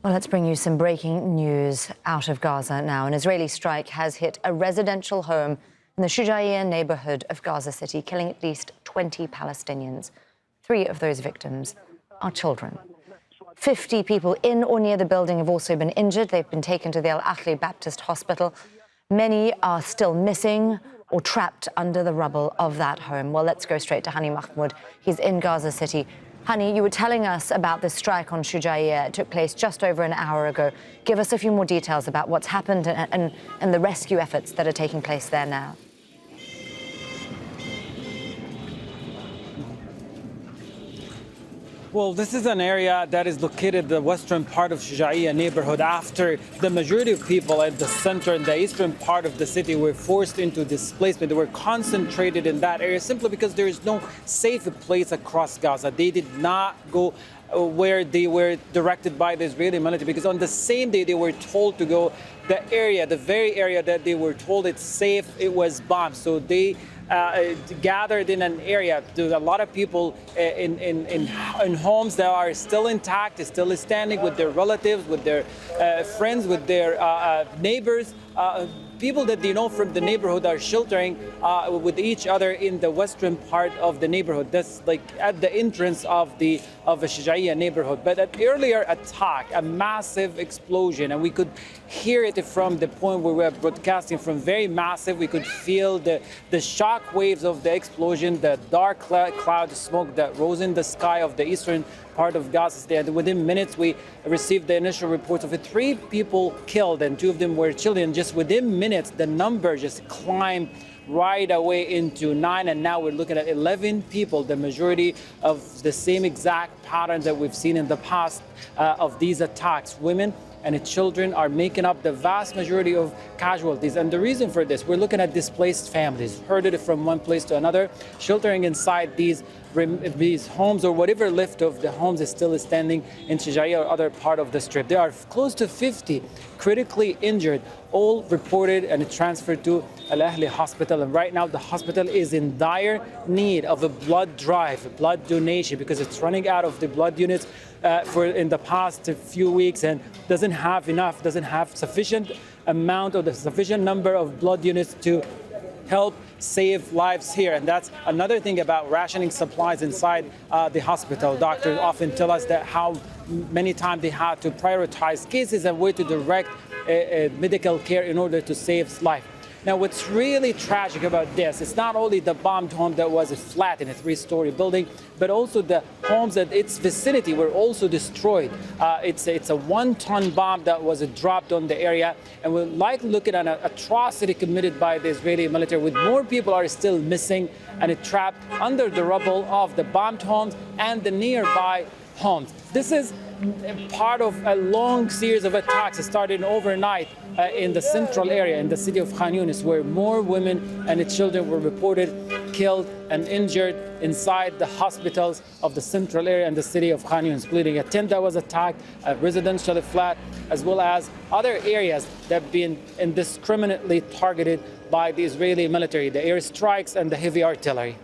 Well, let's bring you some breaking news out of Gaza now. An Israeli strike has hit a residential home in the Shujayea neighbourhood of Gaza City, killing at least 20 Palestinians. 3 of those victims are children. 50 people in or near the building have also been injured. They've been taken to the al-Ahli Baptist Hospital. Many are still missing or trapped under the rubble of that home. Well, let's go straight to Hani Mahmoud. He's in Gaza City. Hani, you were telling us about this strike on Shujayea. It took place just over an hour ago. Give us a few more details about what's happened and the rescue efforts that are taking place there now. Well, this is an area that is located in the western part of Shujayea neighborhood after the majority of people at the center and the eastern part of the city were forced into displacement. They were concentrated in that area simply because there is no safe place across Gaza. They did not go where they were directed by the Israeli military, because on the same day they were told to go, the very area that they were told it's safe, it was bombed. So they gathered in an area. There's a lot of people in homes that are still intact, still standing with their relatives, with their friends, with their neighbors. People that they know from the neighborhood are sheltering with each other in the western part of the neighborhood. That's like at the entrance of the Shujayea neighborhood. But an earlier attack, a massive explosion, and we could hear it from the point where we were broadcasting from, very massive. We could feel the shock waves of the explosion, the dark cloud smoke that rose in the sky of the eastern part of Gaza City. And within minutes, we received the initial reports of 3 people killed, and 2 of them were children. Just within minutes, the number just climbed right away into 9, and now we're looking at 11 people, the majority of the same exact pattern that we've seen in the past of these attacks. Women and children are making up the vast majority of casualties. And the reason for this, we're looking at displaced families, herded from one place to another, sheltering inside these homes, or whatever left of the homes is still standing in Shujayea or other part of the strip. There are close to 50 critically injured, all reported and transferred to al-Ahli hospital. And right now the hospital is in dire need of a blood drive, a blood donation, because it's running out of the blood units in the past few weeks, and doesn't have sufficient amount or the sufficient number of blood units to help save lives here. And that's another thing about rationing supplies inside the hospital. Doctors often tell us that how many times they had to prioritize cases and where to direct medical care in order to save life. Now, what's really tragic about this, it's not only the bombed home that was flat in a 3-story building, but also the homes at its vicinity were also destroyed. It's a 1-ton bomb that was dropped on the area, and we're likely looking at an atrocity committed by the Israeli military, with more people are still missing and trapped under the rubble of the bombed homes and the nearby homes. This is part of a long series of attacks that started overnight in the central area in the city of Khan, where more women and children were reported killed and injured inside the hospitals of the central area in the city of Khan, including a tent that was attacked, a residential flat, as well as other areas that have been indiscriminately targeted by the Israeli military, the airstrikes and the heavy artillery.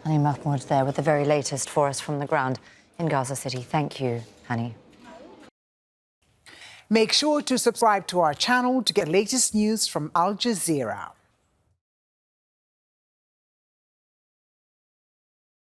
Hani Mahmoud there with the very latest for us from the ground in Gaza City. Thank you, Hani. Make sure to subscribe to our channel to get the latest news from Al Jazeera.